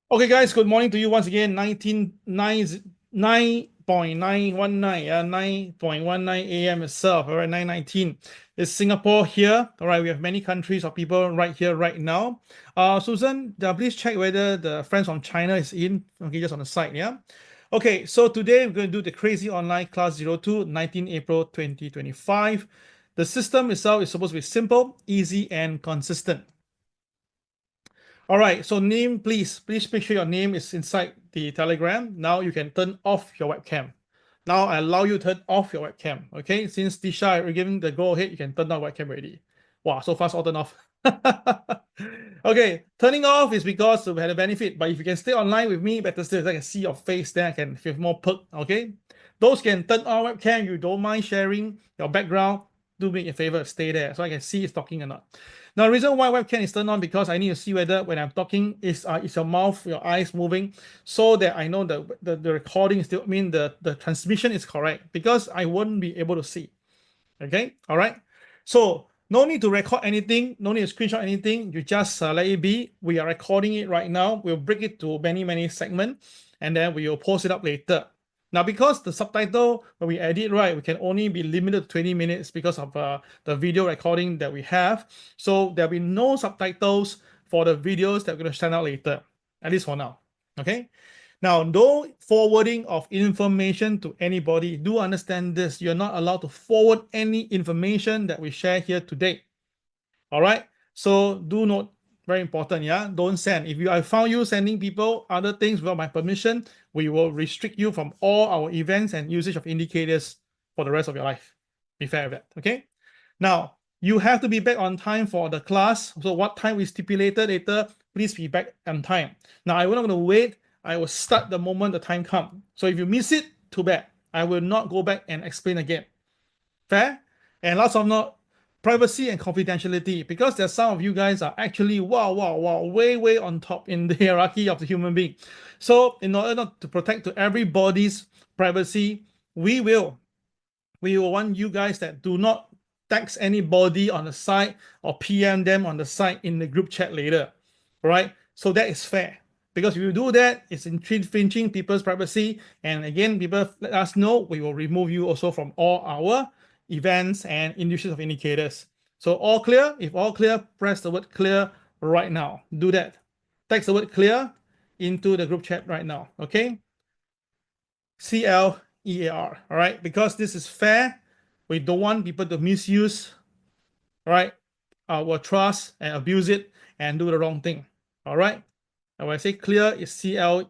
Okay, guys, good morning to you once again. 9.919, yeah, 9.19 a.m. itself, all right, 9:19. It's Singapore here, all right. We have many countries of people right here, right now. Susan, please check whether the friends from China is in, okay, just on the side, yeah. Okay, so today we're going to do the CRAZII Online Class 02, 19 April 2025. The system itself is supposed to be simple, easy, and consistent. All right, so name, please make sure your name is inside the Telegram. Now you can turn off your webcam. Now I allow you to turn off your webcam. Okay, since Tisha are giving the go ahead, you can turn on webcam already. Wow, so fast all turn off. Okay, turning off is because we had a benefit, but if you can stay online with me, better still, I can see your face, then I can feel more perk. Okay, those can turn on webcam, you don't mind sharing your background, do me a favor, stay there so I can see it's talking or not. Now, the reason why webcam is turned on because I need to see whether when I'm talking is your mouth, your eyes moving, so that I know the recording is still, I mean the transmission is correct, because I won't be able to see. Okay, all right. So no need to record anything, no need to screenshot anything. You just let it be. We are recording it right now. We'll break it to many segments, and then we will post it up later. Now, because the subtitle, when we edit, right, we can only be limited to 20 minutes because of the video recording that we have. So there'll be no subtitles for the videos that we're going to send out later, at least for now. Okay. Now, no forwarding of information to anybody. Do understand this. You're not allowed to forward any information that we share here today. All right. So do note, very important, yeah. Don't send. If I found you sending people other things without my permission, we will restrict you from all our events and usage of indicators for the rest of your life. Be fair with that. Okay. Now you have to be back on time for the class. So what time we stipulated later, please be back on time. Now I'm not going to wait. I will start the moment the time comes. So if you miss it, too bad. I will not go back and explain again. Fair? And lots of not privacy and confidentiality, because there's some of you guys are actually wow, way on top in the hierarchy of the human being. So in order not to protect to everybody's privacy, we will want you guys that do not text anybody on the site or PM them on the site in the group chat later. All right? So that is fair. Because if you do that, it's infringing people's privacy. And again, people let us know, we will remove you also from all our events and uses of indicators. So all clear? If all clear, press the word clear right now. Do that. Text the word clear into the group chat right now. Okay? CLEAR. All right? Because this is fair. We don't want people to misuse, right, our trust and abuse it and do the wrong thing. All right? And when I say clear, it's CLEAR,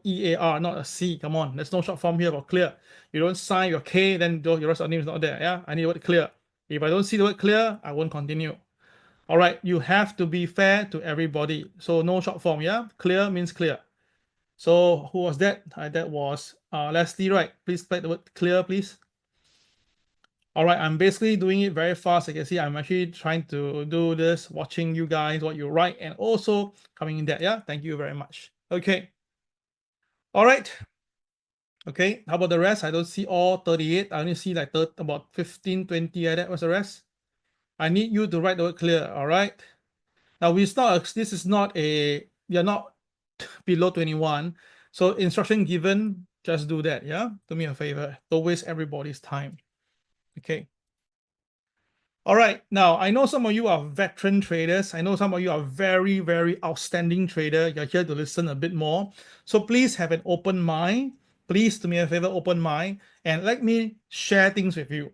not a C. Come on, there's no short form here for clear. You don't sign your K, then your rest of the name is not there. Yeah, I need the word clear. If I don't see the word clear, I won't continue. All right, you have to be fair to everybody. So no short form. Yeah, clear means clear. So who was that? That was Leslie, right? Please type the word clear, please. All right, I'm basically doing it very fast. You can see I'm actually trying to do this, watching you guys, what you write, and also coming in there. Yeah, thank you very much. Okay. All right. Okay, how about the rest? I don't see all 38. I only see like about 15, 20 like that. What's the rest? I need you to write the word clear, all right? Now, this is not you're not below 21. So instruction given, just do that, yeah? Do me a favor. Don't waste everybody's time. Okay. All right, now I know some of you are veteran traders. I know some of you are very outstanding trader. You're here to listen a bit more. So please have an open mind. Please do me a favor, open mind, and let me share things with you.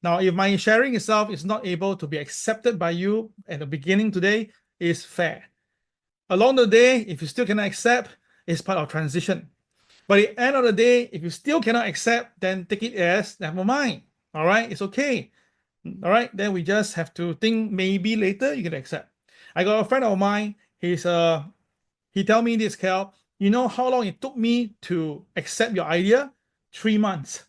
Now, if my sharing itself is not able to be accepted by you at the beginning today, is fair. Along the day, if you still cannot accept, it's part of transition. But at the end of the day, if you still cannot accept, then take it as never mind. All right, it's okay. All right, then we just have to think maybe later you can accept. I got a friend of mine. He tell me this, Cal. You know how long it took me to accept your idea? 3 months.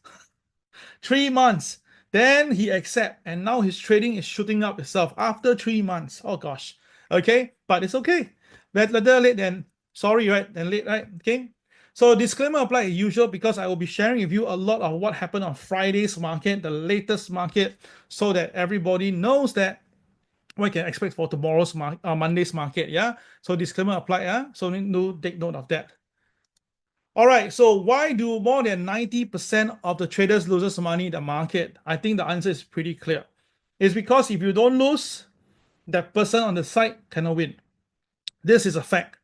3 months. Then he accept, and now his trading is shooting up itself after 3 months. Oh gosh. Okay, but it's okay. Better late than sorry, right? Than late, right? Okay. So disclaimer apply as usual, because I will be sharing with you a lot of what happened on Friday's market, the latest market, so that everybody knows that what you can expect for tomorrow's Monday's market. Yeah. So disclaimer apply. Yeah. So need to take note of that. All right, so why do more than 90% of the traders loses money in the market? I think the answer is pretty clear. It's because if you don't lose, that person on the side cannot win. This is a fact.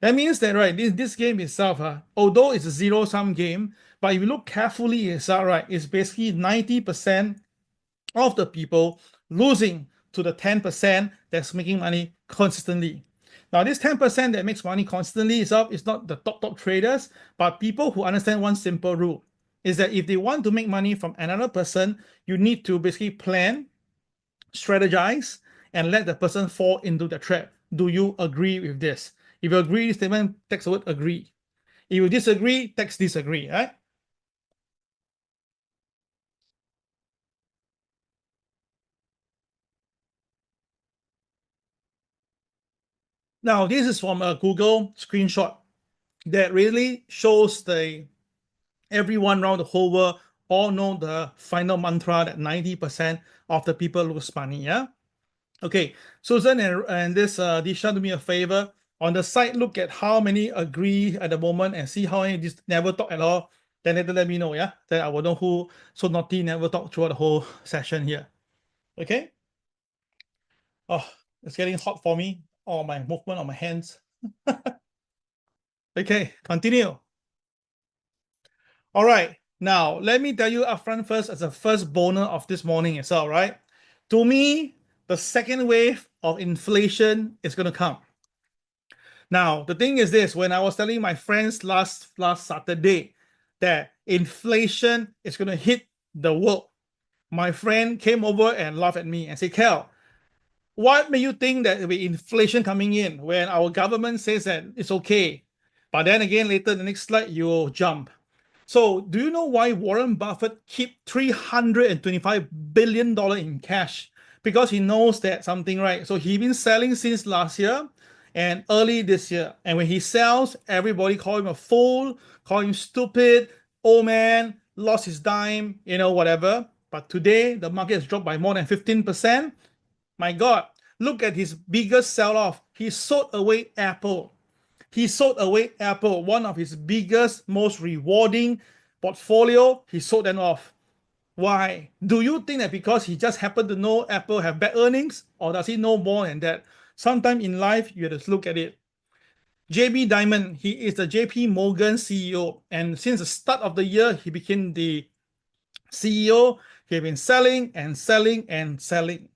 That means that right, this game itself, although it's a zero-sum game, but if you look carefully itself, right, it's basically 90% of the people losing to the 10% that's making money consistently. Now, this 10% that makes money constantly itself is not the top traders, but people who understand one simple rule is that if they want to make money from another person, you need to basically plan, strategize, and let the person fall into the trap. Do you agree with this? If you agree, this statement text the word agree. If you disagree, text disagree, right? Now, this is from a Google screenshot that really shows the everyone around the whole world all know the final mantra that 90% of the people lose money. Yeah. Okay, Susan and this Disha, do me a favor. On the side, look at how many agree at the moment and see how many just never talk at all. Then later let me know, yeah? Then I will know who so naughty never talk throughout the whole session here. Okay? Oh, it's getting hot for me. All my movement on my hands. Okay, continue. All right. Now, let me tell you upfront first as a first bonus of this morning itself, right? To me, the second wave of inflation is going to come. Now, the thing is this, when I was telling my friends last Saturday that inflation is going to hit the world, my friend came over and laughed at me and said, Kel, what made you think that there will be inflation coming in when our government says that it's okay? But then again, later, the next slide, you'll jump. So do you know why Warren Buffett keep $325 billion in cash? Because he knows that something, right? So he's been selling since last year and early this year. And when he sells, everybody call him a fool, call him stupid, old man, lost his dime, whatever. But today, the market has dropped by more than 15%. My God, look at his biggest sell-off. He sold away Apple. He sold away Apple, one of his biggest, most rewarding portfolio. He sold them off. Why? Do you think that because he just happened to know Apple have bad earnings, or does he know more than that? Sometime in life, you have to look at it. JB Diamond, he is the JP Morgan CEO, and since the start of the year, he became the CEO. He has been selling and selling and selling.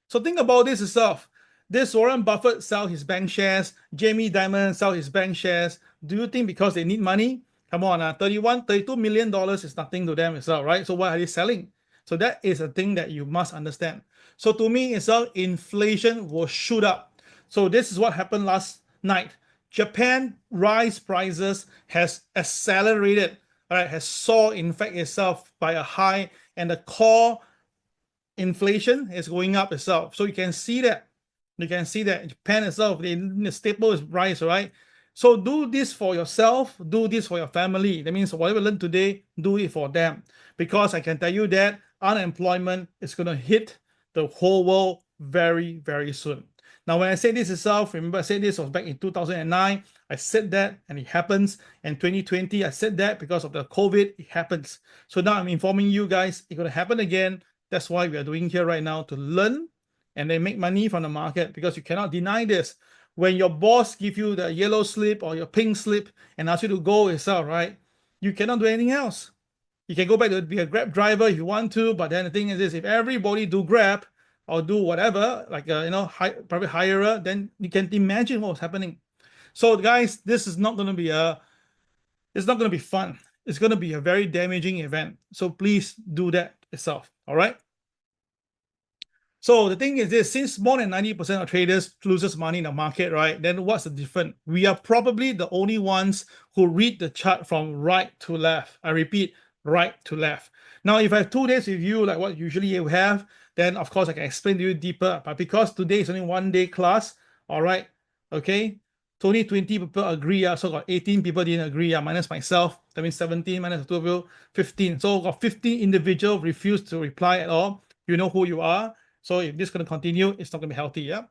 So think about this itself. This Warren Buffett sell his bank shares, Jamie Dimon sell his bank shares. Do you think because they need money? Come on, $32 million is nothing to them itself, right? So why are they selling? So that is a thing that you must understand. So to me, itself, inflation will shoot up. So this is what happened last night. Japan rise prices has accelerated, right? Has soared in fact itself by a high, and the core inflation is going up itself. So you can see that. You can see that Japan itself, the staple is rice, right? So do this for yourself, do this for your family. That means whatever you learn today, do it for them. Because I can tell you that unemployment is going to hit the whole world very, very soon. Now, when I say this itself, remember I said this was back in 2009. I said that and it happens. In 2020, I said that because of the COVID, it happens. So now I'm informing you guys, it's going to happen again. That's why we are doing here right now, to learn and then make money from the market, because you cannot deny this. When your boss give you the yellow slip or your pink slip and ask you to go itself, right? You cannot do anything else. You can go back to be a Grab driver if you want to, but then the thing is this, if everybody do Grab or do whatever, like private hirer, then you can imagine what's happening. So guys, this is not going to be it's not going to be fun. It's going to be a very damaging event. So please do that itself. All right. So the thing is this, since more than 90% of traders loses money in the market, right? Then what's the difference? We are probably the only ones who read the chart from right to left. I repeat, right to left. Now, if I have 2 days with you, like what usually you have, then of course I can explain to you deeper. But because today is only 1 day class, all right, okay, only 20 people agree, so got 18 people didn't agree, minus myself. That means 17 minus 2 of you, 15. So got 15 individuals refused to reply at all. You know who you are. So if this is going to continue, it's not going to be healthy, yeah?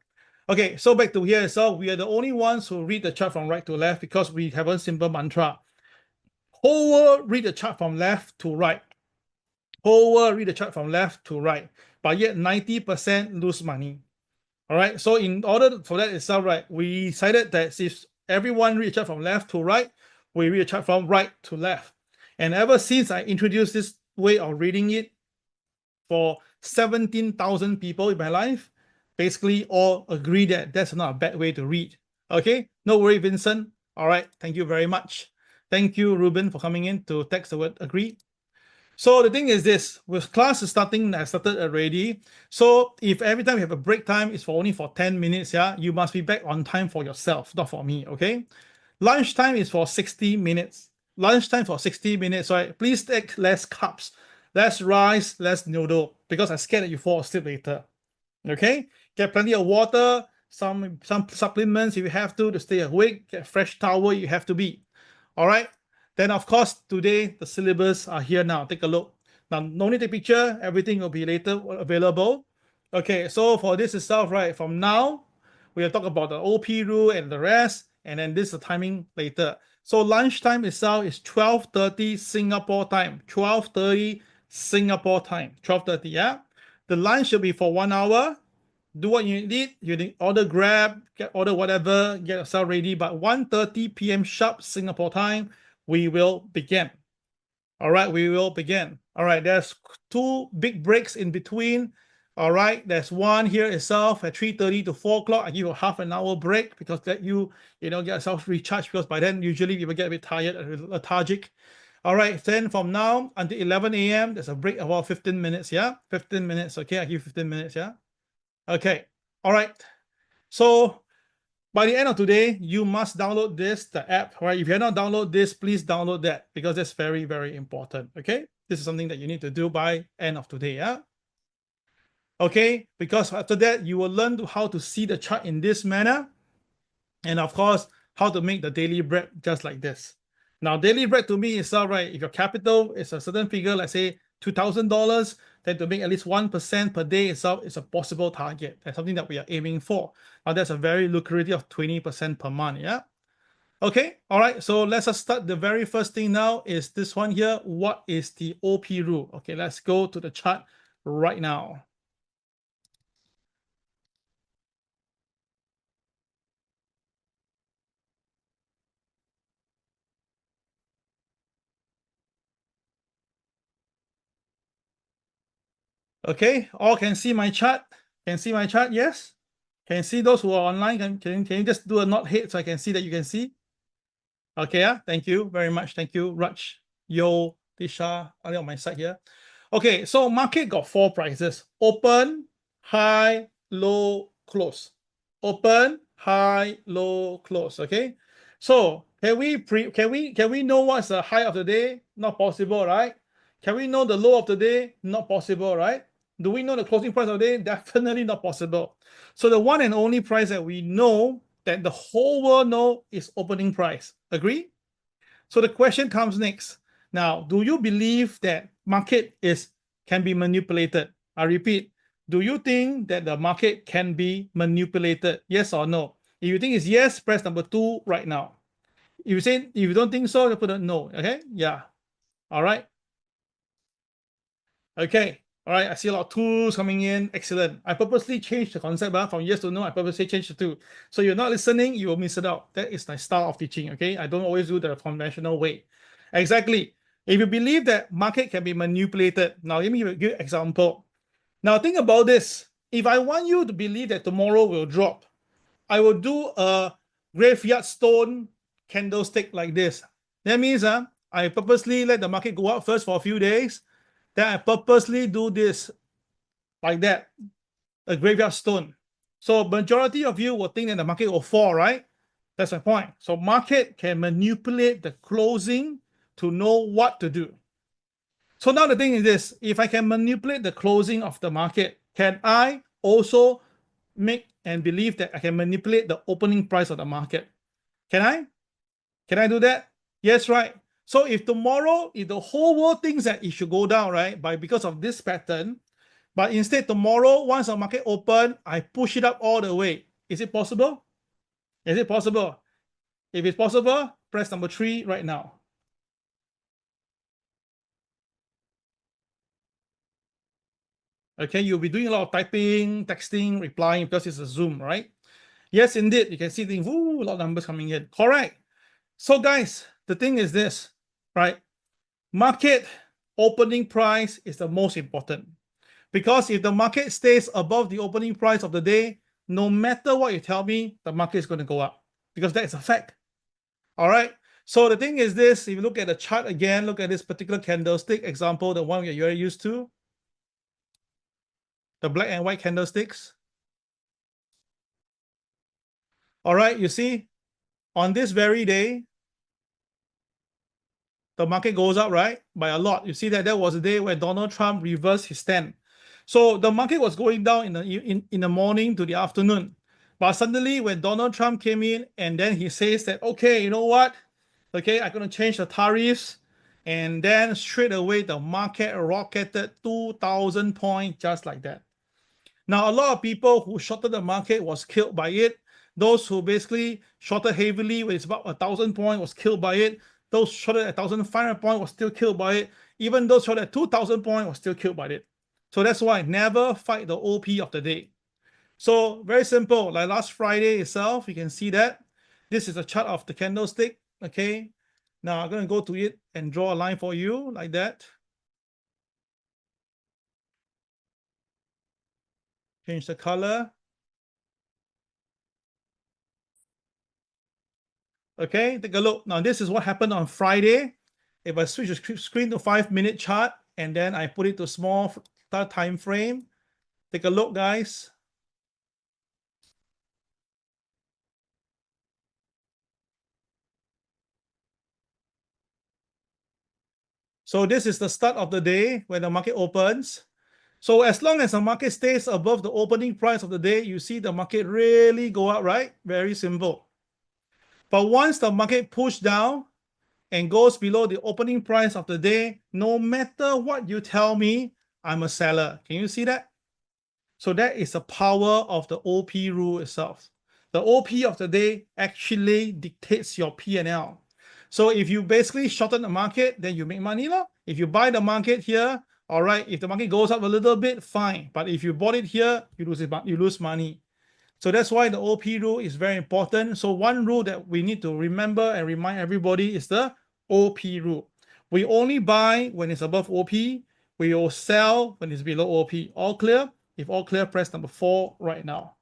Okay, so back to here. So we are the only ones who read the chart from right to left because we have a simple mantra. Whole world read the chart from left to right. Whole world read the chart from left to right, but yet 90% lose money. All right. So in order for that itself, right, we decided that if everyone read the chart from left to right, we read the chart from right to left. And ever since I introduced this way of reading it for 17,000 people in my life, basically all agree that that's not a bad way to read. Okay. No worry, Vincent. All right. Thank you very much. Thank you, Ruben, for coming in to text the word agree. So the thing is this, with class starting, I started already. So if every time you have a break time, it's for only for 10 minutes, yeah, you must be back on time for yourself, not for me, okay? Lunchtime is for 60 minutes. Lunchtime for 60 minutes, right? Please take less carbs, less rice, less noodle, because I'm scared that you fall asleep later, okay? Get plenty of water, some supplements if you have to stay awake, get fresh towel, you have to be, all right? Then, of course, today the syllabus are here now. Take a look. Now, no need to take picture. Everything will be later available. Okay, so for this itself, right, from now, we'll talk about the OP rule and the rest, and then this is the timing later. So lunchtime itself is 12:30 Singapore time. 12:30 Singapore time. 12:30, yeah? The lunch should be for 1 hour. Do what you need. You need order Grab, order whatever, get yourself ready. But 1:30 p.m. sharp Singapore time, we will begin. All right, we will begin. All right, there's 2 big breaks in between. All right, there's one here itself at 3:30 to 4 o'clock. I give you a half an hour break because that you get yourself recharged, because by then usually you will get a bit tired and lethargic. All right, then from now until 11 a.m., there's a break of about 15 minutes. Yeah, 15 minutes. Okay, I give you 15 minutes. Yeah. Okay. All right. So by the end of today, you must download the app, right? If you have not downloaded this, please download that, because that's very, very important, okay? This is something that you need to do by end of today, yeah? Okay, because after that, you will learn how to see the chart in this manner, and of course, how to make the daily bread just like this. Now, daily bread to me is all right. If your capital is a certain figure, let's say $2,000, then to make at least 1% per day itself is a possible target. That's something that we are aiming for. Now, that's a very lucrative of 20% per month, yeah? Okay, all right, so let's just start. The very first thing now is this one here. What is the OP rule? Okay, let's go to the chart right now. Okay, all can see my chart? Can see my chart, yes? Can you see those who are online? Can you just do a nod head so I can see that you can see? Okay, yeah, thank you very much. Thank you, Raj, Yo, Tisha, only on my side here. Okay, so market got 4 prices: open, high, low, close. Open, high, low, close. Okay, so can we know what's the high of the day? Not possible, right? Can we know the low of the day? Not possible, right? Do we know the closing price of the day? Definitely not possible. So the one and only price that we know, that the whole world know, is opening price. Agree? So the question comes next. Now, do you believe that market can be manipulated? I repeat, do you think that the market can be manipulated? Yes or no? If you think it's yes, press number 2 right now. If you don't think so, you put a no. Okay? Yeah. All right. Okay. All right. I see a lot of tools coming in. Excellent. I purposely changed the concept from yes to no. I purposely changed the 2. So you're not listening, you will miss it out. That is my style of teaching. Okay. I don't always do the conventional way. Exactly. If you believe that market can be manipulated, now let me give you an example. Now think about this. If I want you to believe that tomorrow will drop, I will do a graveyard stone candlestick like this. That means I purposely let the market go up first for a few days. Then I purposely do this like that, a graveyard stone. So majority of you will think that the market will fall, right? That's my point. So market can manipulate the closing to know what to do. So now the thing is this: if I can manipulate the closing of the market, can I also make and believe that I can manipulate the opening price of the market? Can I? Can I do that? Yes, right. So if tomorrow, if the whole world thinks that it should go down, right, because of this pattern, but instead tomorrow, once the market open, I push it up all the way. Is it possible? Is it possible? If it's possible, press number 3 right now. Okay, you'll be doing a lot of typing, texting, replying because it's a Zoom, right? Yes, indeed. You can see the a lot of numbers coming in. Correct. So, guys, the thing is this, right? Market opening price is the most important because if the market stays above the opening price of the day, no matter what you tell me, the market is going to go up because that is a fact. All right. So the thing is this, if you look at the chart again, look at this particular candlestick example, the one you're used to, the black and white candlesticks. All right, you see, on this very day, the market goes up, right? By a lot. You see that that was a day where Donald Trump reversed his stand. So the market was going down in the morning to the afternoon. But suddenly when Donald Trump came in and then he says that, okay, you know what? Okay, I'm going to change the tariffs. And then straight away, the market rocketed 2,000 points just like that. Now, a lot of people who shorted the market was killed by it. Those who basically shorted heavily, when it's about 1,000 points, was killed by it. Those shorted at 1,500 points was still killed by it. Even those shorted at 2,000 points was still killed by it. So that's why never fight the OP of the day. So very simple. Like last Friday itself, you can see that. This is a chart of the candlestick. Okay. Now I'm going to go to it and draw a line for you like that. Change the color. Okay, take a look. Now this is what happened on Friday. If I switch the screen to 5-minute chart and then I put it to small time frame, take a look, guys. So this is the start of the day when the market opens. So as long as the market stays above the opening price of the day, you see the market really go up, right? Very simple. But once the market push down and goes below the opening price of the day, no matter what you tell me, I'm a seller. Can you see that? So that is the power of the OP rule itself. The OP of the day actually dictates your P&L. So if you basically shorten the market, then you make money. If you buy the market here, all right, if the market goes up a little bit, fine. But if you bought it here, you lose money. So that's why the OP rule is very important. So one rule that we need to remember and remind everybody is the OP rule. We only buy when it's above OP. We will sell when it's below OP. All clear? If all clear, press number 4 right now.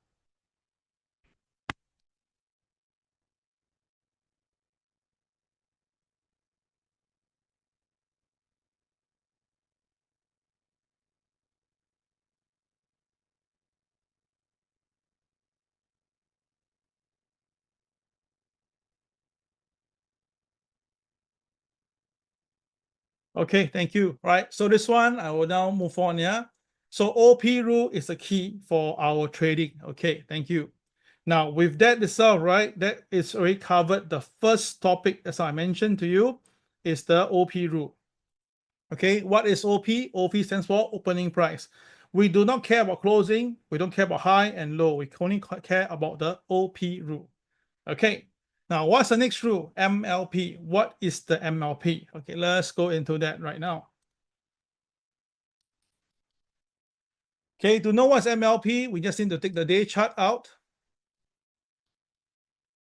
Okay, thank you. Right. So this one, I will now move on. Yeah. So OP rule is the key for our trading. Okay, thank you. Now, with that itself, right, that is already covered. The first topic, as I mentioned to you, is the OP rule. Okay, what is OP? OP stands for opening price. We do not care about closing. We don't care about high and low. We only care about the OP rule. Okay, now what's the next rule? MLP. What is the MLP? Okay, let's go into that right now. Okay, to know what's MLP, we just need to take the day chart out.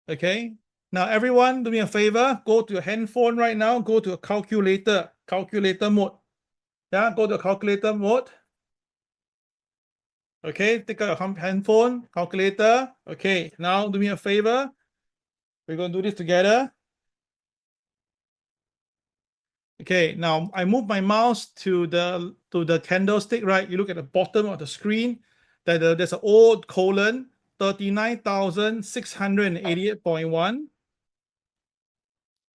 Okay, now everyone, do me a favor, go to your handphone right now, go to a calculator mode. Yeah, go to calculator mode. Okay, take out your handphone, calculator. Okay, now do me a favor. We're going to do this together. Okay, now I move my mouse to the candlestick, right? You look at the bottom of the screen, that there's an old colon, 39,688.1.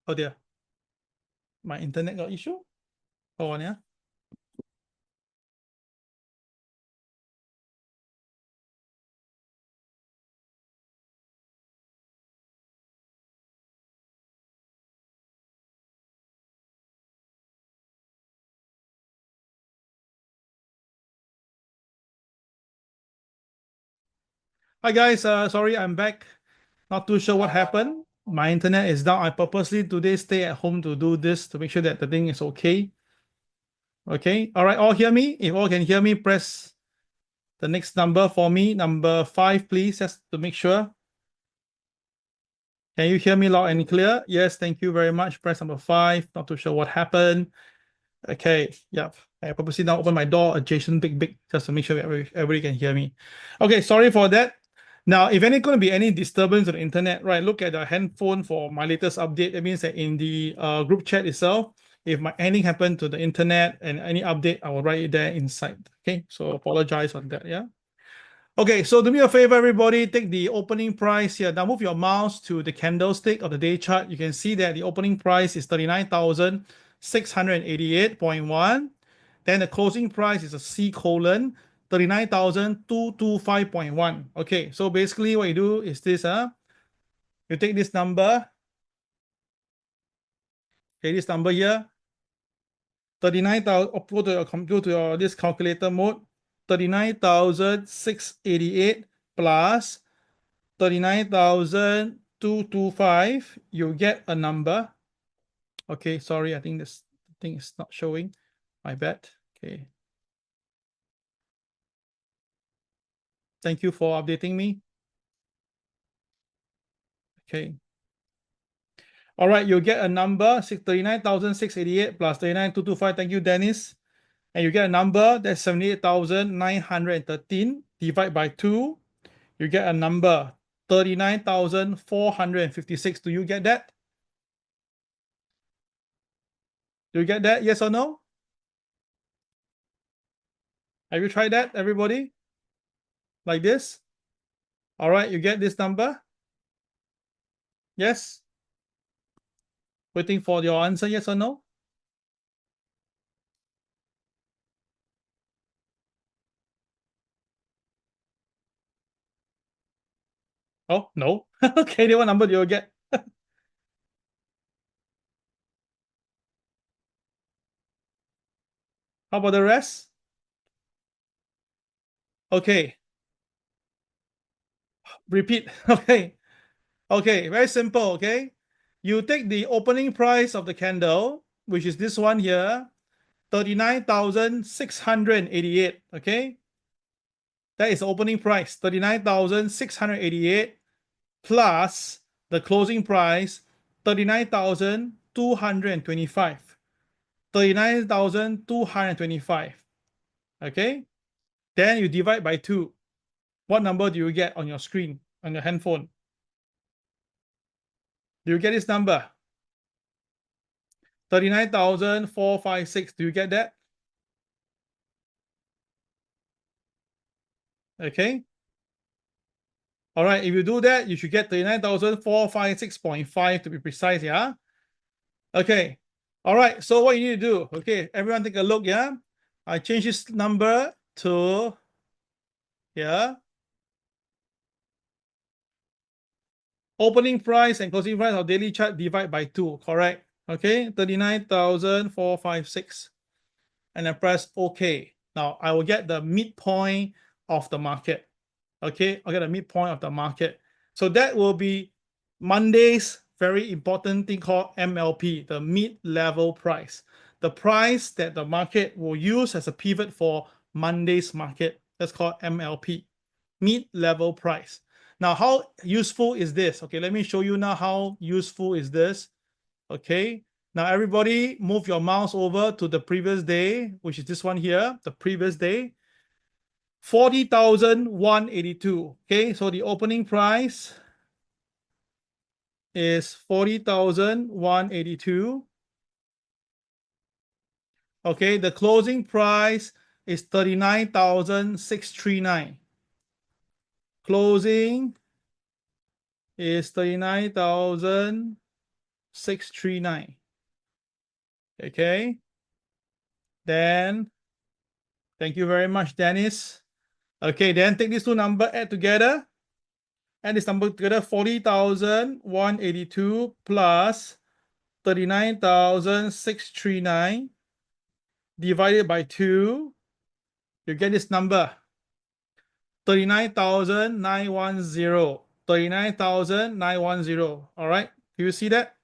Oh dear, my internet got issue. Hold on, yeah. Hi guys, sorry, I'm back. Not too sure what happened. My internet is down. I purposely today stay at home to do this to make sure that the thing is okay. Okay, all right, all hear me? If all can hear me, press the next number for me, number 5, please, just to make sure. Can you hear me loud and clear? Yes, thank you very much. Press number 5. Not too sure what happened. Okay, yep. I purposely now open my door adjacent big just to make sure everybody can hear me. Okay, sorry for that. Now, if any going to be any disturbance on the internet, right, look at the handphone for my latest update. That means that in the group chat itself, if anything happened to the internet and any update, I will write it there inside. Okay, so apologize on that, yeah. Okay, so do me a favor, everybody, take the opening price here. Now move your mouse to the candlestick of the day chart. You can see that the opening price is 39,688.1. Then the closing price is a C colon 39,225.1. Okay, so basically what you do is this, you take this number, okay, this number here, 39,000, go to your computer, to your this calculator mode, 39,688 plus 39,225, you get a number. Okay, sorry, I think this thing is not showing. My bad. Okay. Thank you for updating me. Okay. All right, you get a number, 39,688 plus 39,225. Thank you, Dennis. And you get a number that's 78,913. Divide by 2. You get a number, 39,456. Do you get that? Do you get that? Yes or no? Have you tried that, everybody? Like this? All right, you get this number? Yes? Waiting for your answer, yes or no? Oh, no. Okay, then what number do you get? How about the rest? Okay. Repeat. Okay. Okay, very simple, okay? You take the opening price of the candle, which is this one here, 39,688, okay? That is the opening price, 39,688 plus the closing price, 39,225. 39,225. Okay? Then you divide by 2. What number do you get on your screen, on your handphone? Do you get this number? 39,456. Do you get that? Okay. All right. If you do that, you should get 39,456.5 to be precise. Yeah. Okay. All right. So what you need to do? Okay. Everyone take a look. Yeah. I change this number to here. Opening price and closing price of daily chart divide by 2. Correct. Okay. 39,456. And I press OK. Now I will get the midpoint of the market. Okay, I'll get the midpoint of the market. So that will be Monday's very important thing called MLP, the mid-level price. The price that the market will use as a pivot for Monday's market. That's called MLP, mid-level price. Now, how useful is this? Okay, let me show you now how useful is this. Okay, now everybody move your mouse over to the previous day, which is this one here, the previous day. 40,182. Okay, so the opening price is 40,182. Okay, the closing price is 39,639. Closing is 39,639. Okay, then thank you very much, Dennis. Okay, then take these two numbers, add together. Add this number together, 40,182 plus 39,639 divided by 2. You get this number, 39,910. 39,910. All right, do you see that?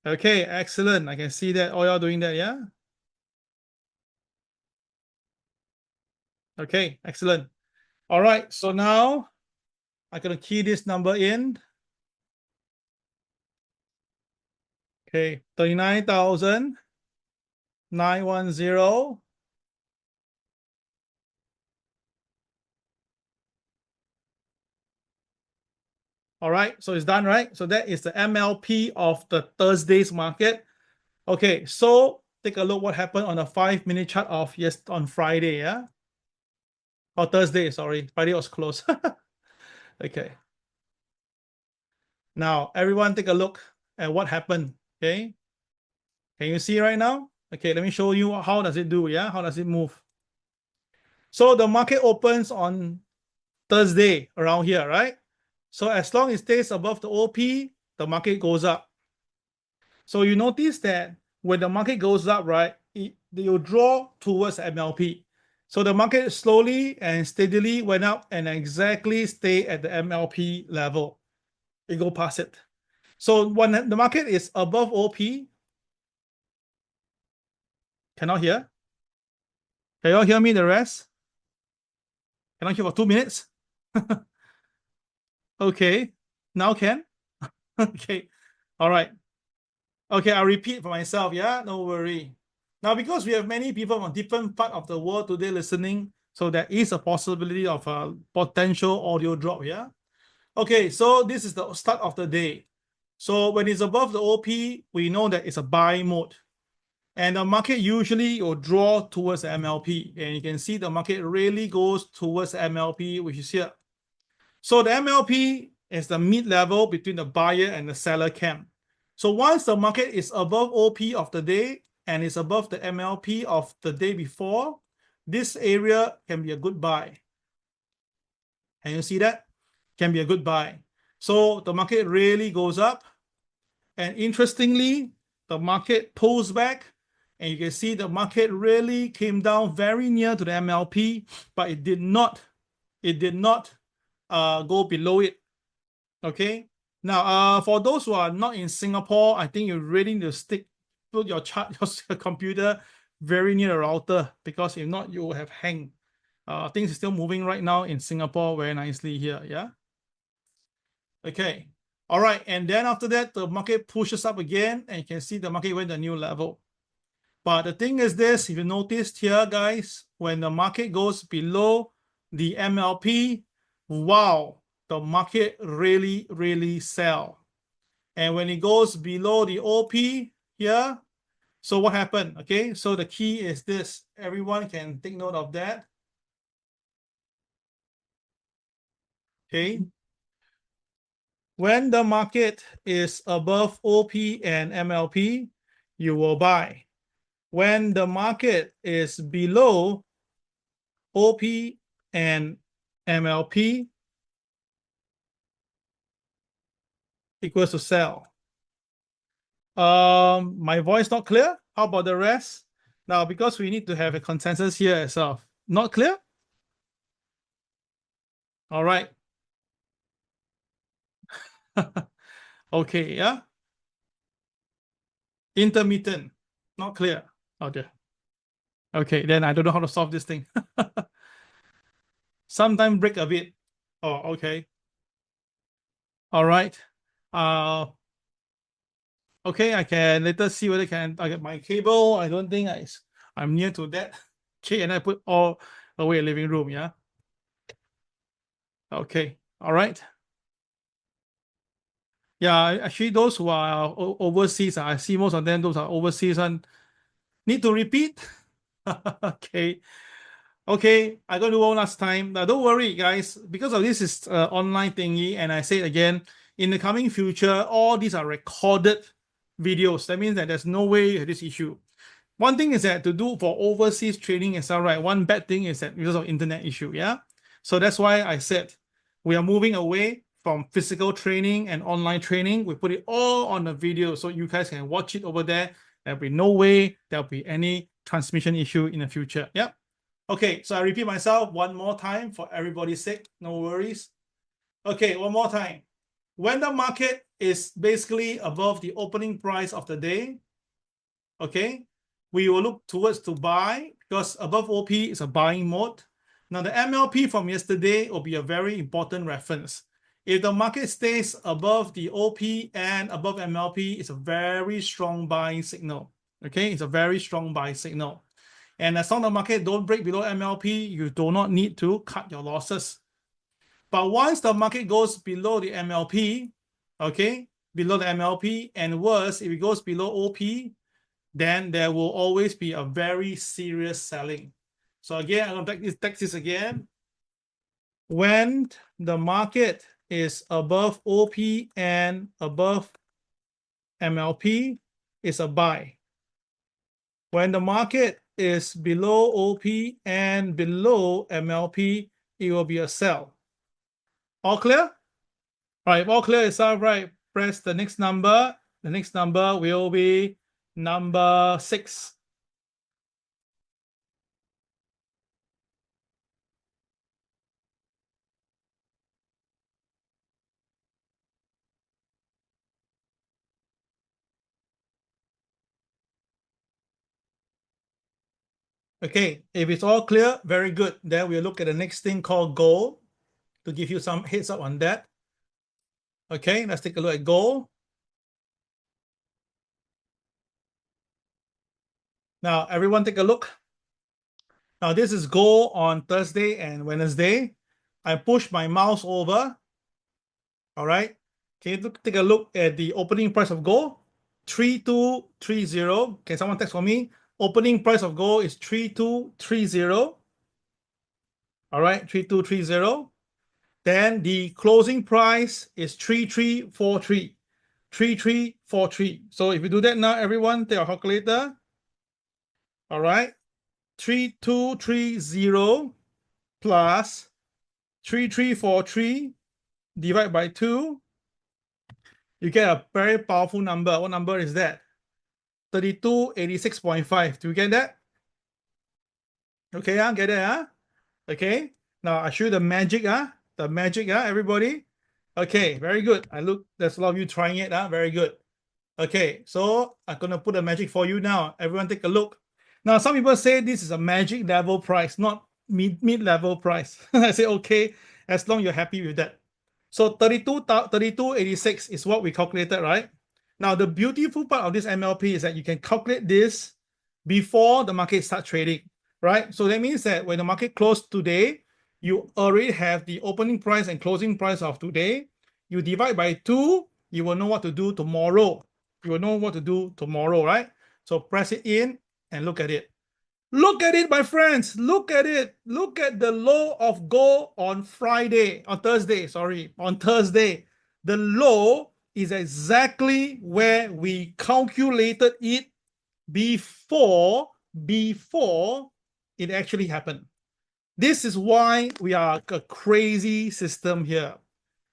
Okay, excellent. I can see that all y'all doing that, yeah? Okay, excellent. All right, so now I'm gonna key this number in. Okay, 39,910. All right, so it's done, right? So that is the MLP of the Thursday's market. Okay, so take a look what happened on the 5-minute chart of on Friday, yeah? Or Thursday, sorry. Friday was closed. Okay. Now, everyone take a look at what happened, okay? Can you see right now? Okay, let me show you how does it do, yeah? How does it move? So the market opens on Thursday around here, right? So as long as it stays above the OP, the market goes up. So you notice that when the market goes up, right, it will draw towards MLP. So the market slowly and steadily went up and exactly stay at the MLP level. It go past it. So when the market is above OP, cannot hear? Can you all hear me the rest? Cannot hear for 2 minutes? Okay, now can? Okay, all right. Okay, I'll repeat for myself, yeah? No worry. Now, because we have many people from different part of the world today listening, so there is a possibility of a potential audio drop, yeah? Okay, so this is the start of the day. So when it's above the OP, we know that it's a buy mode. And the market usually will draw towards the MLP. And you can see the market really goes towards the MLP, which is here. So the MLP is the mid-level between the buyer and the seller camp. So once the market is above OP of the day and is above the MLP of the day before, this area can be a good buy. Can you see that? Can be a good buy. So the market really goes up. And interestingly, the market pulls back. And you can see the market really came down very near to the MLP, but it did not go below it. Okay. Now, for those who are not in Singapore, I think you really need to put your computer very near the router, because if not, you will have hang. Things are still moving right now in Singapore very nicely here. Yeah. Okay. All right. And then after that, the market pushes up again, and you can see the market went to a new level. But the thing is this, if you noticed here, guys, when the market goes below the MLP, wow, the market really, really sell. And when it goes below the OP here, so what happened? Okay, so the key is this. Everyone can take note of that. Okay. When the market is above OP and MLP, you will buy. When the market is below OP and MLP, equals to sell. My voice not clear? How about the rest? Now, because we need to have a consensus here as well. Not clear? All right. Okay, yeah. Intermittent, not clear. Okay. Okay, then I don't know how to solve this thing. Sometimes break a bit. Oh, okay. All right. Okay, I can later see whether I get my cable. I don't think I'm near to that. Okay, and I put all away living room, yeah. Okay, all right. Yeah, actually, those who are overseas, I see most of them, those are overseas and need to repeat. Okay. Okay, I'm going to do one last time. Now, don't worry, guys, because of this is online thingy, and I say it again, in the coming future, all these are recorded videos. That means that there's no way this issue. One thing is that to do for overseas training is all right. One bad thing is that because of internet issue, yeah? So that's why I said we are moving away from physical training and online training. We put it all on the video so you guys can watch it over there. There'll be no way there'll be any transmission issue in the future. Yeah. Okay, so I repeat myself one more time for everybody's sake. No worries. Okay, one more time. When the market is basically above the opening price of the day, okay, we will look towards to buy, because above OP is a buying mode. Now, the MLP from yesterday will be a very important reference. If the market stays above the OP and above MLP, it's a very strong buying signal. Okay, it's a very strong buying signal. And as long as the market don't break below MLP, you do not need to cut your losses. But once the market goes below the MLP, okay, below the MLP, and worse, if it goes below OP, then there will always be a very serious selling. So again, I'm going to take text this again. When the market is above OP and above MLP, it's a buy. When the market is below OP and below MLP, it will be a sell. All clear? All right, if all clear is all right, press the next number. The next number will be number 6. Okay, if it's all clear, very good. Then we'll look at the next thing called gold to give you some heads up on that. Okay, let's take a look at gold. Now, everyone take a look. Now, this is gold on Thursday and Wednesday. I push my mouse over. All right. Can you take a look at the opening price of gold? 3230. Can someone text for me? Opening price of gold is 3230. All right, 3230. Then the closing price is 3343. 3343. So if you do that now, everyone, take a calculator. All right. 3230 plus 3343 divided by 2. You get a very powerful number. What number is that? 3286.5. Do you get that? Okay, get it? Okay. Now I show you the magic, the magic, everybody. Okay, very good. There's a lot of you trying it, very good. Okay, so I'm gonna put the magic for you now. Everyone take a look. Now, some people say this is a magic level price, not mid-level price. I say, okay, as long as you're happy with that. So 3286 is what we calculated, right? Now, the beautiful part of this MLP is that you can calculate this before the market starts trading, right? So that means that when the market closed today, you already have the opening price and closing price of today. You divide by 2, you will know what to do tomorrow. You will know what to do tomorrow, right? So press it in and look at it. Look at it, my friends. Look at it. Look at the low of gold on Thursday. On Thursday. The low is exactly where we calculated it before it actually happened. This is why we are a crazy system here.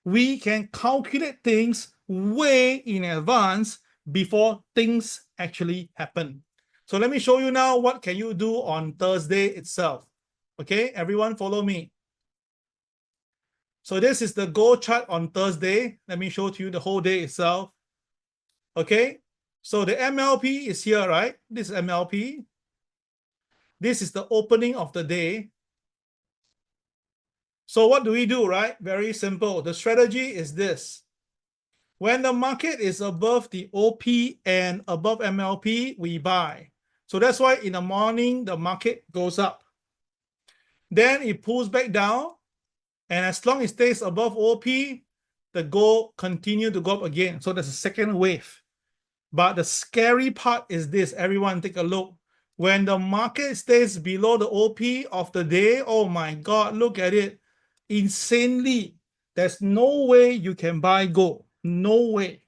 We can calculate things way in advance before things actually happen. So let me show you now what can you do on Thursday itself. Okay, everyone follow me. So this is the gold chart on Thursday. Let me show to you the whole day itself. Okay, so the MLP is here, right? This is MLP. This is the opening of the day. So what do we do, right? Very simple. The strategy is this. When the market is above the OP and above MLP, we buy. So that's why in the morning, the market goes up. Then it pulls back down. And as long as it stays above OP, the gold continue to go up again. So there's a second wave. But the scary part is this. Everyone take a look. When the market stays below the OP of the day, oh my God, look at it. Insanely. There's no way you can buy gold. No way.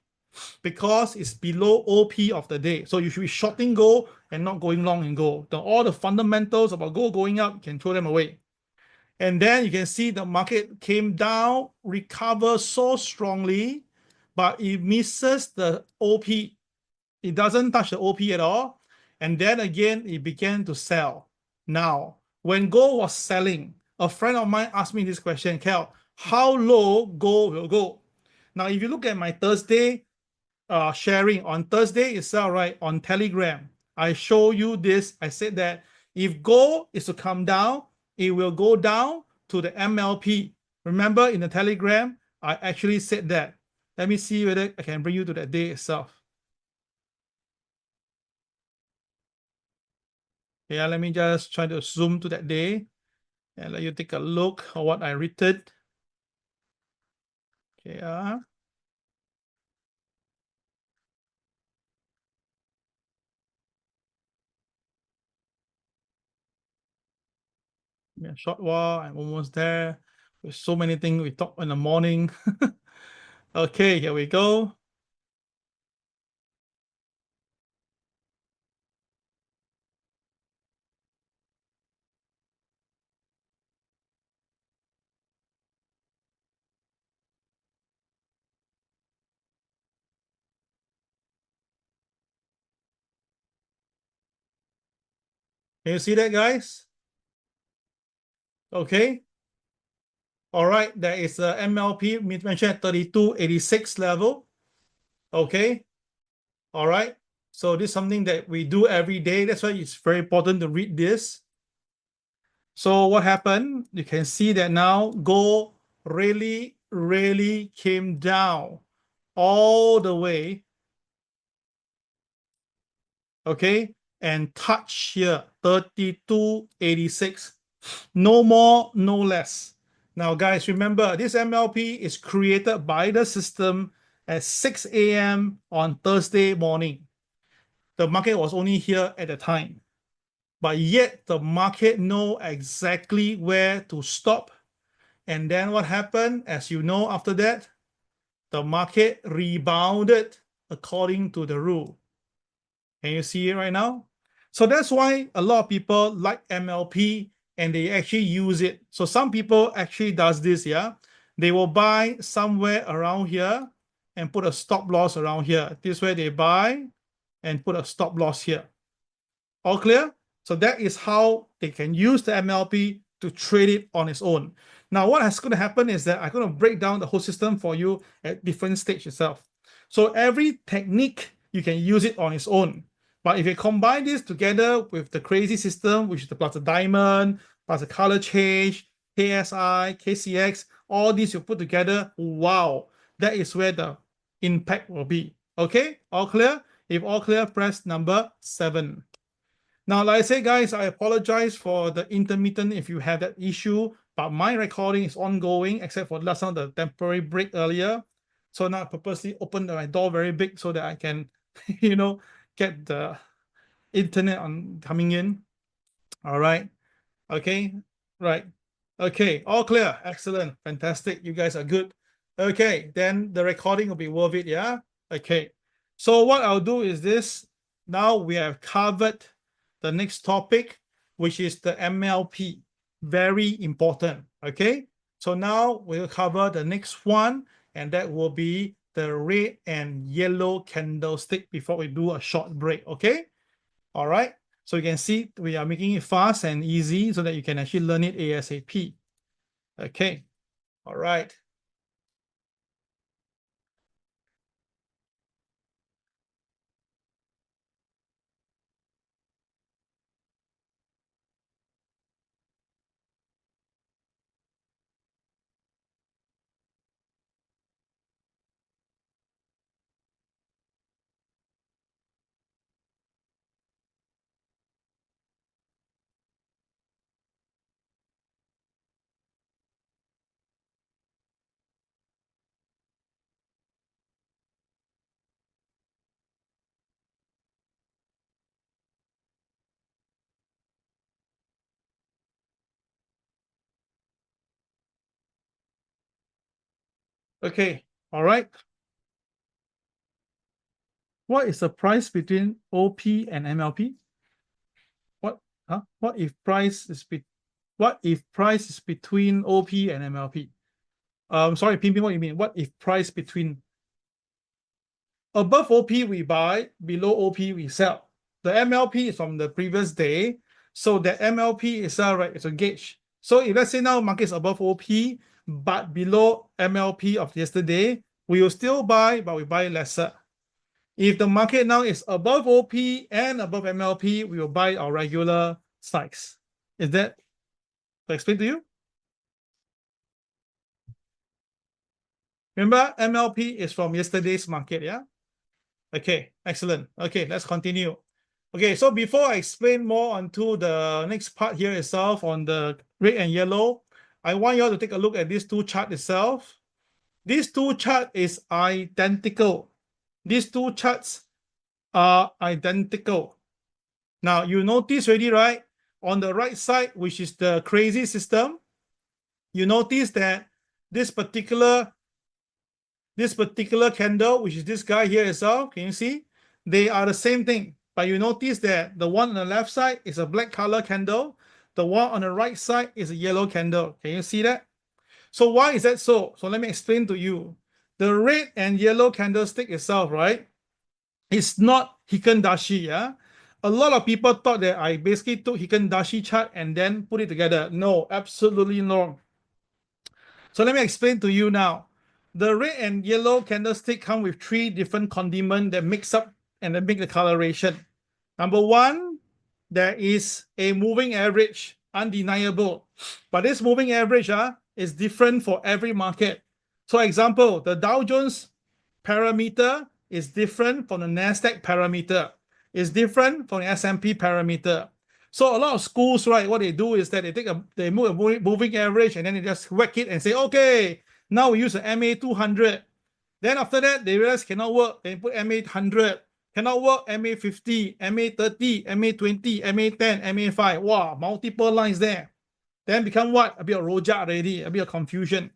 Because it's below OP of the day. So you should be shorting gold and not going long in gold. All the fundamentals about gold going up, you can throw them away. And then you can see the market came down, recover so strongly, but it misses the OP. It doesn't touch the OP at all. And then again, it began to sell. Now, when gold was selling, a friend of mine asked me this question, Cal, how low gold will go? Now, if you look at my Thursday sharing on Thursday itself, right, on Telegram, I show you this. I said that if gold is to come down, it will go down to the MLP. Remember in the Telegram, I actually said that. Let me see whether I can bring you to that day itself. Yeah, let me just try to zoom to that day and let you take a look at what I written. Okay, yeah, short while, I'm almost there. With so many things we talk in the morning. Okay, here we go. Can you see that, guys? Okay. All right, there is a MLP mentioned at 3286 level. Okay. All right. So this is something that we do every day. That's why it's very important to read this. So what happened? You can see that now gold really came down all the way. Okay. And touch here 3286. No more, no less. Now, guys, remember this MLP is created by the system at 6 a.m. on Thursday morning. The market was only here at the time, but yet the market know exactly where to stop. And then what happened? As you know, after that, the market rebounded according to the rule. Can you see it right now? So that's why a lot of people like MLP and they actually use it. So some people actually does this, yeah. They will buy somewhere around here and put a stop loss around here. This way they buy and put a stop loss here. All clear? So that is how they can use the MLP to trade it on its own. Now, what is going to happen is that I'm going to break down the whole system for you at different stage itself. So every technique, you can use it on its own. But if you combine this together with the CRAZII system, which is the plus the diamond, plus the color change, KSI, KCX, all these you put together, wow, that is where the impact will be. Okay, all clear? If all clear, press number 7. Now, like I say, guys, I apologize for the intermittent if you have that issue, but my recording is ongoing, except for last time, the temporary break earlier. So now I purposely opened my door very big so that I can, get the internet on coming in. All right. Okay. Right. Okay. All clear. Excellent. Fantastic. You guys are good. Okay. Then the recording will be worth it. Yeah. Okay. So what I'll do is this. Now we have covered the next topic, which is the MLP. Very important. Okay. So now we'll cover the next one, and that will be the red and yellow candlestick before we do a short break. Okay. All right. So you can see we are making it fast and easy so that you can actually learn it ASAP. Okay. All right. Okay. All right. What is the price between OP and MLP? What? Huh? What if price is between OP and MLP? Sorry, Pimpin, what do you mean? What if price between above OP we buy, below OP we sell? The MLP is from the previous day, so the MLP is right. It's a gauge. So if let's say now market is above OP but below MLP of yesterday, we will still buy, but we buy lesser. If the market now is above OP and above MLP, we will buy our regular size. Is that to explain to you? Remember, MLP is from yesterday's market, yeah? Okay, excellent. Okay, let's continue. Okay, so before I explain more onto the next part here itself on the red and yellow, I want you all to take a look at these two charts itself. These two charts is identical. These two charts are identical. Now, you notice already, right? On the right side, which is the CRAZII system, you notice that this particular candle, which is this guy here itself, can you see? They are the same thing, but you notice that the one on the left side is a black color candle. The one on the right side is a yellow candle. Can you see that? So why is that so? So let me explain to you. The red and yellow candlestick itself, right? It's not Heiken Dashi, yeah? A lot of people thought that I basically took Heiken Dashi chart and then put it together. No, absolutely wrong. So let me explain to you now. The red and yellow candlestick come with three different condiments that mix up and then make the coloration. Number one, there is a moving average, undeniable. But this moving average is different for every market. So example, the Dow Jones parameter is different from the NASDAQ parameter. It's different from the S&P parameter. So a lot of schools, right, what they do is that they move a moving average and then they just whack it and say, okay, now we use the MA 200. Then after that, they realize cannot work. They put MA 100. Cannot work, MA 50, MA 30, MA 20, MA 10, MA 5. Wow, multiple lines there. Then become what? A bit of rojak already, a bit of confusion.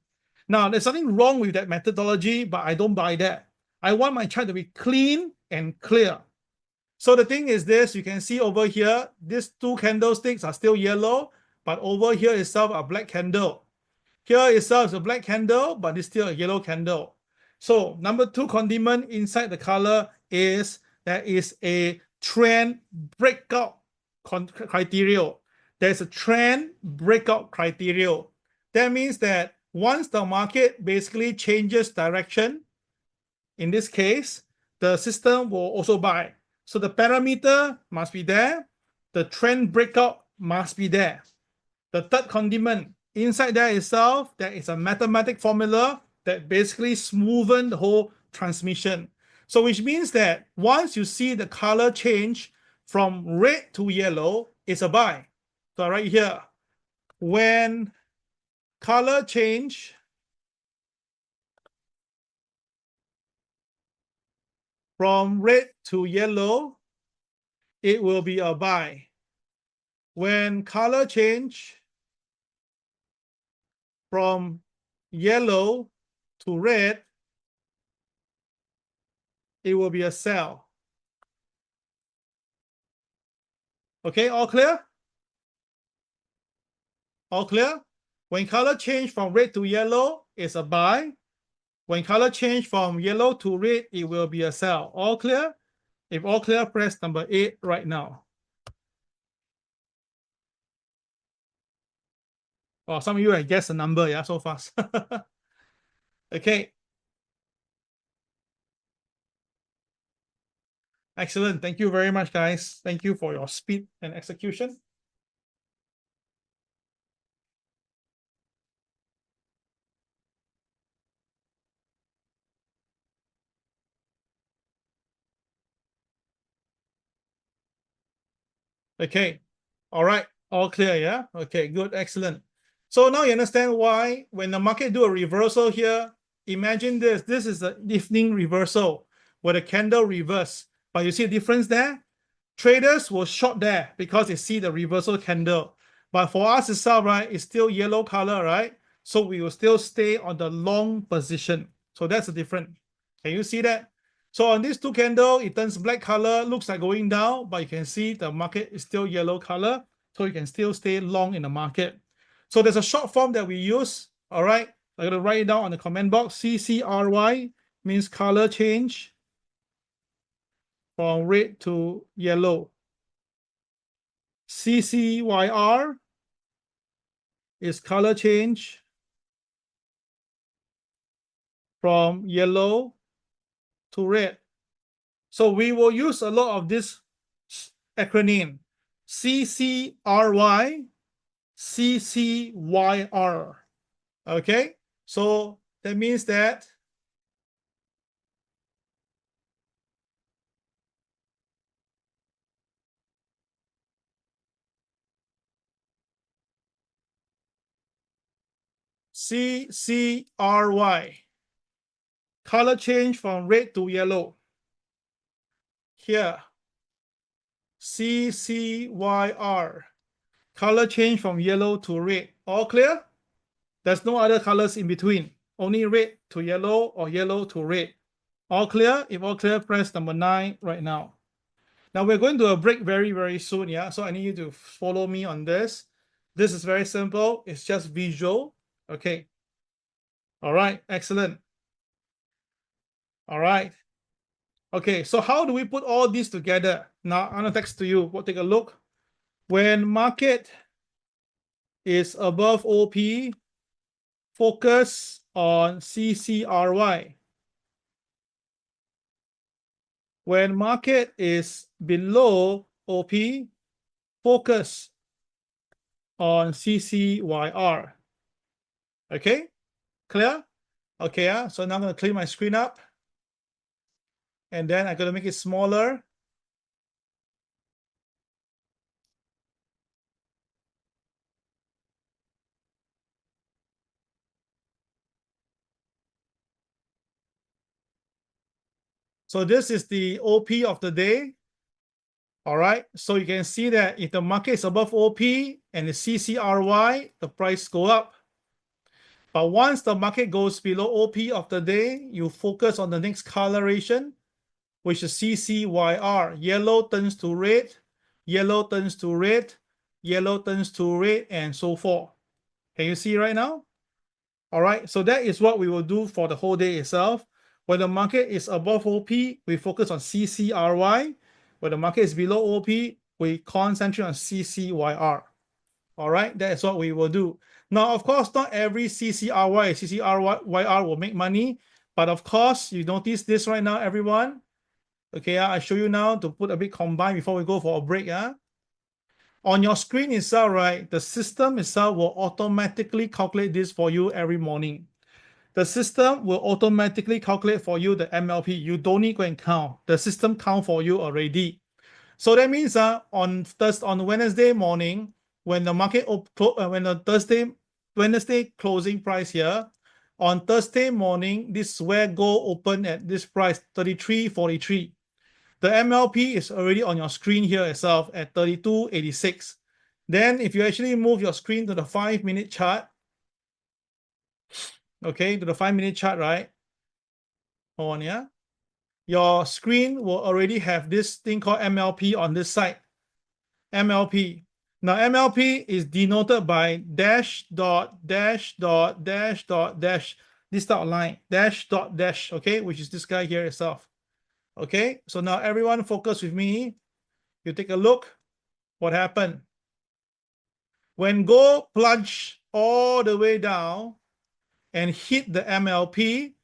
Now, there's something wrong with that methodology, but I don't buy that. I want my chart to be clean and clear. So the thing is this, you can see over here, these two candlesticks are still yellow, but over here itself a black candle. Here itself is a black candle, but it's still a yellow candle. So number two condiment inside the color is there is a trend breakout criteria. There's a trend breakout criteria. That means that once the market basically changes direction, in this case, the system will also buy. So the parameter must be there. The trend breakout must be there. The third condiment, inside there itself, there is a mathematical formula that basically smoothen the whole transmission. So which means that once you see the color change from red to yellow, it's a buy. So right here, when color change from red to yellow, it will be a buy. When color change from yellow to red, it will be a sell. Okay, all clear? All clear? When color change from red to yellow, it's a buy. When color change from yellow to red, it will be a sell. All clear? If all clear, press number 8 right now. Oh, some of you have guessed the number, yeah, so fast. Okay. Excellent. Thank you very much, guys. Thank you for your speed and execution. Okay. All right. All clear, yeah? Okay, good. Excellent. So now you understand why when the market do a reversal here, imagine this. This is the evening reversal where the candle reverse. But you see a difference there? Traders will short there because they see the reversal candle. But for us itself, right, it's still yellow color, right? So we will still stay on the long position. So that's the difference. Can you see that? So on these two candles, it turns black color, looks like going down, but you can see the market is still yellow color. So you can still stay long in the market. So there's a short form that we use. All right. I'm going to write it down on the comment box. CCRY means color change from red to yellow. CCYR is color change from yellow to red. So we will use a lot of this acronym. CCRY CCYR. Okay, so that means that CCRY, color change from red to yellow. Here, CCYR, color change from yellow to red. All clear? There's no other colors in between, only red to yellow or yellow to red. All clear? If all clear, press number 9 right now. Now we're going to a break very, very soon, yeah? So I need you to follow me on this. This is very simple. It's just visual, okay? All right, excellent. All right. Okay, so how do we put all these together? Now, I'm gonna text to you. We'll take a look. When market is above OP, focus on CCRY. When market is below OP, focus on CCYR. Okay, clear? Okay, so now I'm gonna clean my screen up. And then I'm gonna make it smaller. So this is the OP of the day. All right, so you can see that if the market is above OP and the CCRY, the price go up. But once the market goes below OP of the day, you focus on the next coloration, which is CCYR. Yellow turns to red, yellow turns to red, yellow turns to red, and so forth. Can you see right now? All right, so that is what we will do for the whole day itself. When the market is above OP, we focus on CCRY. When the market is below OP, we concentrate on CCYR. All right, that is what we will do. Now, of course, not every CCRY, CCRYR will make money, but of course, you notice this right now, everyone. Okay, I show you now to put a bit combined before we go for a break. On your screen itself, right, the system itself will automatically calculate this for you every morning. The system will automatically calculate for you the MLP. You don't need to go and count. The system count for you already. So that means on Wednesday morning, when the market when the Wednesday closing price here, on Thursday morning, this is where gold opened at this price 33.43. The MLP is already on your screen here itself at 32.86. Then if you actually move your screen to the 5-minute chart, okay, to the 5-minute chart, right? Hold on, yeah. Your screen will already have this thing called MLP on this side. MLP. Now MLP is denoted by dash dot dash dot dash dot dash, this dot line, dash dot dash, okay, which is this guy here itself. Okay, so now everyone focus with me. You take a look. What happened? When gold plunged all the way down and hit the MLP,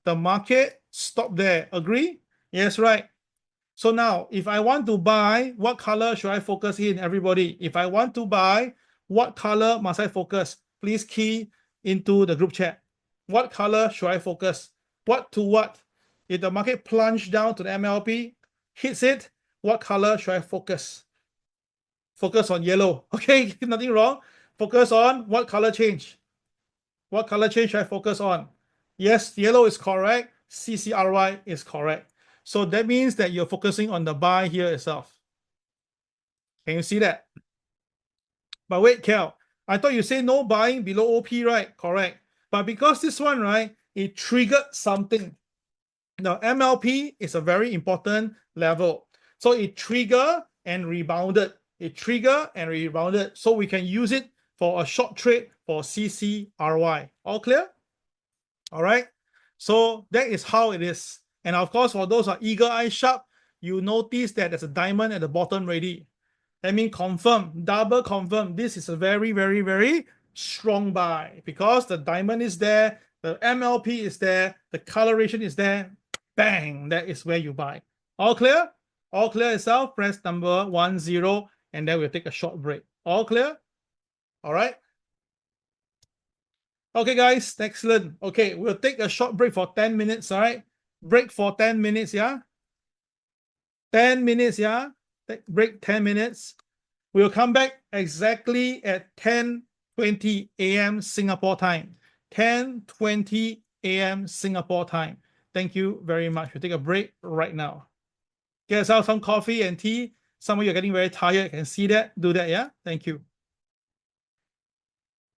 the market stopped there. Agree? Yes, right. So now, if I want to buy, what color should I focus in, everybody? If I want to buy, what color must I focus? Please key into the group chat. What color should I focus? What to what? If the market plunged down to the MLP, hits it, what color should I focus? Focus on yellow. Okay, nothing wrong. Focus on what color change? What color change should I focus on? Yes, yellow is correct. CCRY is correct. So that means that you're focusing on the buy here itself. Can you see that? But wait, Cal, I thought you say no buying below OP, right? Correct. But because this one, right, it triggered something. Now, MLP is a very important level. So it triggered and rebounded. It triggered and rebounded. So we can use it for a short trade for CCRY. All clear? All right. So that is how it is. And of course, for those who are eagle eye sharp, you notice that there's a diamond at the bottom already. That means confirm, double confirm. This is a very, very, very strong buy because the diamond is there, the MLP is there, the coloration is there. Bang, that is where you buy. All clear? All clear itself, press number 10, and then we'll take a short break. All clear? All right. Okay, guys, excellent. Okay, we'll take a short break for 10 minutes. All right. Break for 10 minutes. Yeah. 10 minutes. Yeah. Break 10 minutes. We'll come back exactly at 10:20 a.m. Singapore time. 10:20 a.m. Singapore time. Thank you very much. We'll take a break right now. Get yourself some coffee and tea. Some of you are getting very tired. I can see that. Do that, yeah? Thank you.